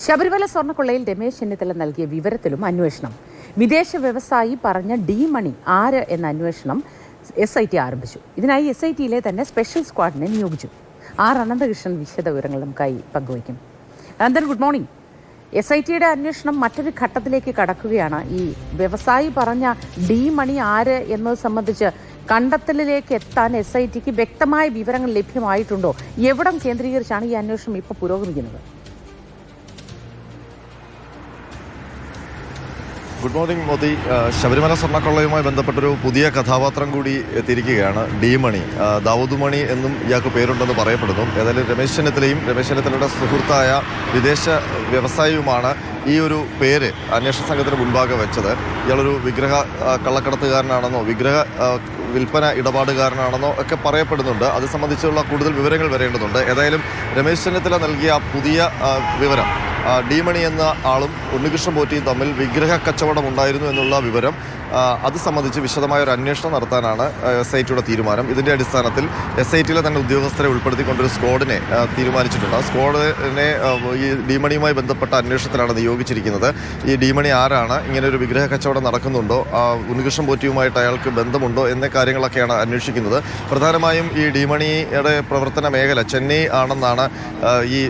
ശബരിമല സ്വർണ്ണക്കൊള്ളയിൽ രമേശ് ചെന്നിത്തല നൽകിയ വിവരത്തിലും അന്വേഷണം. വിദേശ വ്യവസായി പറഞ്ഞ ഡി മണി ആര് എന്ന അന്വേഷണം SIT ആരംഭിച്ചു. ഇതിനായി SITയിലെ തന്നെ സ്പെഷ്യൽ സ്ക്വാഡിനെ നിയോഗിച്ചു. അനന്തകൃഷ്ണൻ വിശദ വിവരങ്ങൾ നമുക്കായി പങ്കുവയ്ക്കും. Ananthan, good morning. SITയുടെ അന്വേഷണം മറ്റൊരു ഘട്ടത്തിലേക്ക് കടക്കുകയാണ്. ഈ വ്യവസായി പറഞ്ഞ ഡി മണി ആര് എന്നത് സംബന്ധിച്ച് കണ്ടെത്തലിലേക്ക് എത്താൻ SITക്ക് വ്യക്തമായ വിവരങ്ങൾ ലഭ്യമായിട്ടുണ്ടോ? എവിടം കേന്ദ്രീകരിച്ചാണ് ഈ അന്വേഷണം ഇപ്പോൾ പുരോഗമിക്കുന്നത്? Good morning Modi. ശബരിമല സ്വർണ്ണക്കൊള്ളയുമായി ബന്ധപ്പെട്ടൊരു പുതിയ കഥാപാത്രം കൂടി എത്തിയിരിക്കുകയാണ്. ഡി മണി, ദാവൂദ് മണി എന്നും ഇയാൾക്ക് പേരുണ്ടെന്ന് പറയപ്പെടുന്നു. ഏതായാലും രമേശ് ചെന്നിത്തലയുടെ സുഹൃത്തായ വിദേശ വ്യവസായിയുമാണ് ഈ ഒരു പേര് അന്വേഷണ സംഘത്തിന് മുൻപാകെ വെച്ചത്. ഇയാളൊരു വിഗ്രഹ കള്ളക്കടത്തുകാരനാണെന്നോ വിഗ്രഹ വിൽപ്പന ഇടപാടുകാരനാണെന്നോ ഒക്കെ പറയപ്പെടുന്നുണ്ട്. അത് സംബന്ധിച്ചുള്ള കൂടുതൽ വിവരങ്ങൾ വരേണ്ടതുണ്ട്. ഏതായാലും രമേശ് ചെന്നിത്തല നൽകിയ പുതിയ വിവരം, ഡി മണി എന്ന ആളും ഉണ്ണികൃഷ്ണൻ പോറ്റിയും തമ്മിൽ വിഗ്രഹ കച്ചവടം ഉണ്ടായിരുന്നു എന്നുള്ള വിവരം, അത് സംബന്ധിച്ച് വിശദമായ ഒരു അന്വേഷണം നടത്താനാണ് SITയുടെ തീരുമാനം. ഇതിൻ്റെ അടിസ്ഥാനത്തിൽ SITയിലെ തന്നെ ഉദ്യോഗസ്ഥരെ ഉൾപ്പെടുത്തിക്കൊണ്ടൊരു സ്ക്വാഡിനെ തീരുമാനിച്ചിട്ടുണ്ട്. ആ സ്ക്വാഡിനെ ഈ ഡി മണിയുമായി ബന്ധപ്പെട്ട അന്വേഷണത്തിലാണ് നിയോഗിച്ചിരിക്കുന്നത്. ഈ ഡി മണി ആരാണ്, ഇങ്ങനെ ഒരു വിഗ്രഹ കച്ചവടം നടക്കുന്നുണ്ടോ, ഉണ്ണികൃഷ്ണൻ പോറ്റിയുമായിട്ട് അയാൾക്ക് ബന്ധമുണ്ടോ എന്ന കാര്യങ്ങളൊക്കെയാണ് അന്വേഷിക്കുന്നത്. പ്രധാനമായും ഈ ഡി മണിയുടെ പ്രവർത്തന മേഖല ചെന്നൈ ആണെന്നാണ് ഈ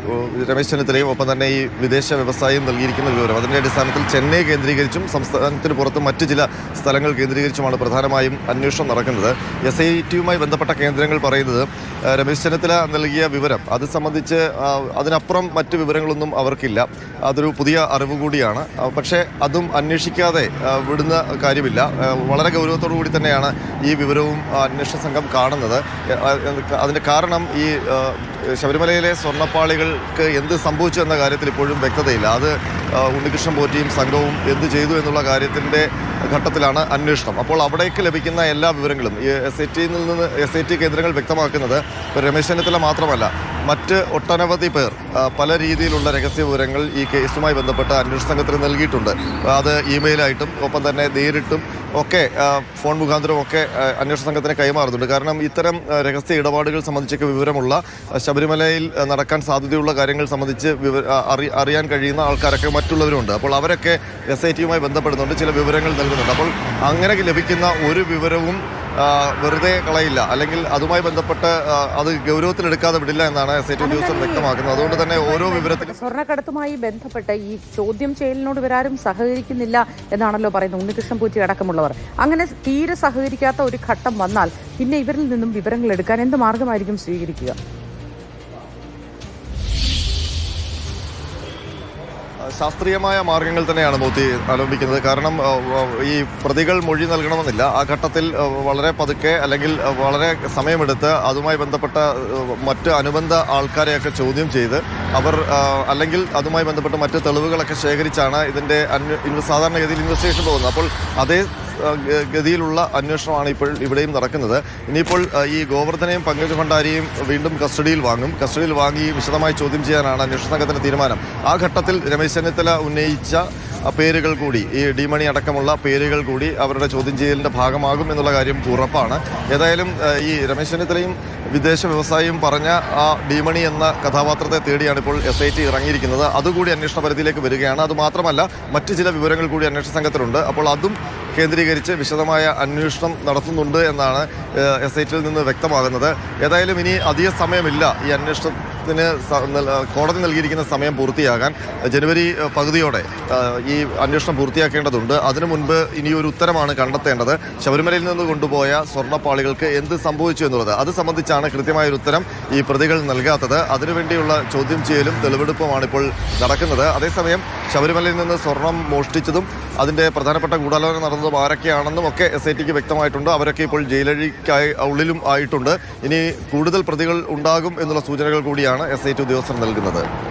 രമേശ് ചെന്നിത്തലയും ഒപ്പം തന്നെ ഈ വിദേശ വ്യവസായം നൽകിയിരിക്കുന്ന വിവരം. അതിൻ്റെ അടിസ്ഥാനത്തിൽ ചെന്നൈ കേന്ദ്രീകരിച്ചും സംസ്ഥാനത്തിന് പുറത്ത് മറ്റ് ചില സ്ഥലങ്ങൾ കേന്ദ്രീകരിച്ചുമാണ് പ്രധാനമായും അന്വേഷണം നടക്കുന്നത്. SITയുമായി ബന്ധപ്പെട്ട കേന്ദ്രങ്ങൾ പറയുന്നത് രമേശ് ചെന്നിത്തല നൽകിയ വിവരം അത് സംബന്ധിച്ച് അതിനപ്പുറം മറ്റ് വിവരങ്ങളൊന്നും അവർക്കില്ല. അതൊരു പുതിയ അറിവ് കൂടിയാണ്. പക്ഷേ അതും അന്വേഷിക്കാതെ വിടുന്ന കാര്യമില്ല. വളരെ ഗൗരവത്തോടു കൂടി തന്നെയാണ് ഈ വിവരവും അന്വേഷണ സംഘം കാണുന്നത്. അതിൻ്റെ കാരണം ഈ ശബരിമലയിലെ സ്വർണ്ണപ്പാളികൾക്ക് എന്ത് സംഭവിച്ചു എന്ന കാര്യത്തിൽ ഇപ്പോഴും വ്യക്തതയില്ല. അത് ഉണ്ണികൃഷ്ണൻ പോറ്റിയും സംഘവും എന്ത് ചെയ്തു എന്നുള്ള കാര്യത്തിൻ്റെ ഘട്ടത്തിലാണ് അന്വേഷണം. അപ്പോൾ അവിടേക്ക് ലഭിക്കുന്ന എല്ലാ വിവരങ്ങളും ഈ SIT കേന്ദ്രങ്ങൾ വ്യക്തമാക്കുന്നത് രമേശ് ചെന്നിത്തല മാത്രമല്ല, മറ്റ് ഒട്ടനവധി പേർ പല രീതിയിലുള്ള രഹസ്യ വിവരങ്ങൾ ഈ കേസുമായി ബന്ധപ്പെട്ട് അന്വേഷണ സംഘത്തിന് നൽകിയിട്ടുണ്ട്. അത് ഇമെയിലായിട്ടും ഒപ്പം തന്നെ നേരിട്ടും ഒക്കെ ഫോൺ മുഖാന്തരവും ഒക്കെ അന്വേഷണ സംഘത്തിന് കൈമാറുന്നുണ്ട്. കാരണം ഇത്തരം രഹസ്യ ഇടപാടുകൾ സംബന്ധിച്ചൊക്കെ വിവരമുള്ള, ശബരിമലയിൽ നടക്കാൻ സാധ്യതയുള്ള കാര്യങ്ങൾ സംബന്ധിച്ച് അറിയാൻ കഴിയുന്ന ആൾക്കാരൊക്കെ മറ്റുള്ളവരുണ്ട്. അപ്പോൾ അവരൊക്കെ SITയുമായി ബന്ധപ്പെടുന്നുണ്ട്, ചില വിവരങ്ങൾ നൽകുന്നുണ്ട്. അപ്പോൾ അങ്ങനെ ലഭിക്കുന്ന ഒരു വിവരവും വെറുതെ കളയില്ല, അല്ലെങ്കിൽ അതുമായി ബന്ധപ്പെട്ട് അത് ഗൗരവത്തിലെടുക്കാതെ വിടില്ല എന്നാണ് SIT ഉദ്യോഗസ്ഥർ വ്യക്തമാക്കുന്നത്. അതുകൊണ്ട് തന്നെ ഓരോ വിവരത്തിലും സ്വർണ്ണക്കടത്തുമായി ബന്ധപ്പെട്ട് ഈ ചോദ്യം ചെയ്യലിനോട് ഇവരാരും സഹകരിക്കുന്നില്ല എന്നാണല്ലോ പറയുന്നത് ഉണ്ണികൃഷ്ണൻ പോറ്റി അടക്കമുള്ളവർ. അങ്ങനെ തീരെ സഹകരിക്കാത്ത ഒരു ഘട്ടം വന്നാൽ പിന്നെ ഇവരിൽ നിന്നും വിവരങ്ങൾ എടുക്കാൻ എന്ത് മാർഗമായിരിക്കും സ്വീകരിക്കുക? ശാസ്ത്രീയമായ മാർഗങ്ങൾ തന്നെയാണ് മോദി അവലംബിക്കുന്നത്. കാരണം ഈ പ്രതികൾ മൊഴി നൽകണമെന്നില്ല. ആ ഘട്ടത്തിൽ വളരെ പതുക്കെ അല്ലെങ്കിൽ വളരെ സമയമെടുത്ത് അതുമായി ബന്ധപ്പെട്ട മറ്റ് അനുബന്ധ ആൾക്കാരെയൊക്കെ ചോദ്യം ചെയ്ത് അവർ അല്ലെങ്കിൽ അതുമായി ബന്ധപ്പെട്ട് മറ്റ് തെളിവുകളൊക്കെ ശേഖരിച്ചാണ് ഇതിൻ്റെ സാധാരണഗതിയിൽ ഇൻവെസ്റ്റിഗേഷൻ പോകുന്നത്. അപ്പോൾ അതേ ഗതിയിലുള്ള അന്വേഷണമാണ് ഇപ്പോൾ ഇവിടെയും നടക്കുന്നത്. ഇനിയിപ്പോൾ ഈ ഗോവർദ്ധനെയും പങ്കജ് ഭണ്ഡാരിയും വീണ്ടും കസ്റ്റഡിയിൽ വാങ്ങി വിശദമായി ചോദ്യം ചെയ്യാനാണ് അന്വേഷണ സംഘത്തിൻ്റെ തീരുമാനം. ആ ഘട്ടത്തിൽ രമേശ് ചെന്നിത്തല ഉന്നയിച്ച പേരുകൾ കൂടി, ഈ ഡി മണി അടക്കമുള്ള പേരുകൾ കൂടി അവരുടെ ചോദ്യം ചെയ്യലിൻ്റെ ഭാഗമാകും എന്നുള്ള കാര്യം ഉറപ്പാണ്. ഏതായാലും ഈ രമേശ് ചെന്നിത്തലയും വിദേശ വ്യവസായിയും പറഞ്ഞ ആ ഡി മണി എന്ന കഥാപാത്രത്തെ തേടിയാണ് ഇപ്പോൾ SIT ഇറങ്ങിയിരിക്കുന്നത്. അതുകൂടി അന്വേഷണ പരിധിയിലേക്ക് വരികയാണ്. അതുമാത്രമല്ല, മറ്റ് ചില വിവരങ്ങൾ കൂടി അന്വേഷണ സംഘത്തിലുണ്ട്. അപ്പോൾ അതും കേന്ദ്രീകരിച്ച് വിശദമായ അന്വേഷണം നടത്തുന്നുണ്ട് എന്നാണ് SITയിൽ നിന്ന് വ്യക്തമാകുന്നത്. ഏതായാലും ഇനി അധിക സമയമില്ല ഈ അന്വേഷണത്തിന് കോടതി നൽകിയിരിക്കുന്ന സമയം പൂർത്തിയാകാൻ. ജനുവരി പകുതിയോടെ ഈ അന്വേഷണം പൂർത്തിയാക്കേണ്ടതുണ്ട്. അതിനു മുൻപ് ഇനിയൊരു ഉത്തരമാണ് കണ്ടെത്തേണ്ടത്. ശബരിമലയിൽ നിന്ന് കൊണ്ടുപോയ സ്വർണ്ണപ്പാളികൾക്ക് എന്ത് സംഭവിച്ചു എന്നുള്ളത്. അത് സംബന്ധിച്ചാണ് കൃത്യമായൊരു ഉത്തരം ഈ പ്രതികൾ നൽകാത്തത്. അതിനുവേണ്ടിയുള്ള ചോദ്യം ചെയ്യലും തെളിവെടുപ്പുമാണ് ഇപ്പോൾ നടക്കുന്നത്. അതേസമയം ശബരിമലയിൽ നിന്ന് സ്വർണം മോഷ്ടിച്ചതും അതിൻ്റെ പ്രധാനപ്പെട്ട ഗൂഢാലോചന നടന്നതും ആരൊക്കെയാണെന്നും ഒക്കെ SITക്ക് വ്യക്തമായിട്ടുണ്ട്. അവരൊക്കെ ഇപ്പോൾ ജയിലഴിക്കായി ഉള്ളിലും ആയിട്ടുണ്ട്. ഇനി കൂടുതൽ പ്രതികൾ ഉണ്ടാകും എന്നുള്ള സൂചനകൾ കൂടിയാണ് SIT ഉദ്യോഗസ്ഥർ നൽകുന്നത്.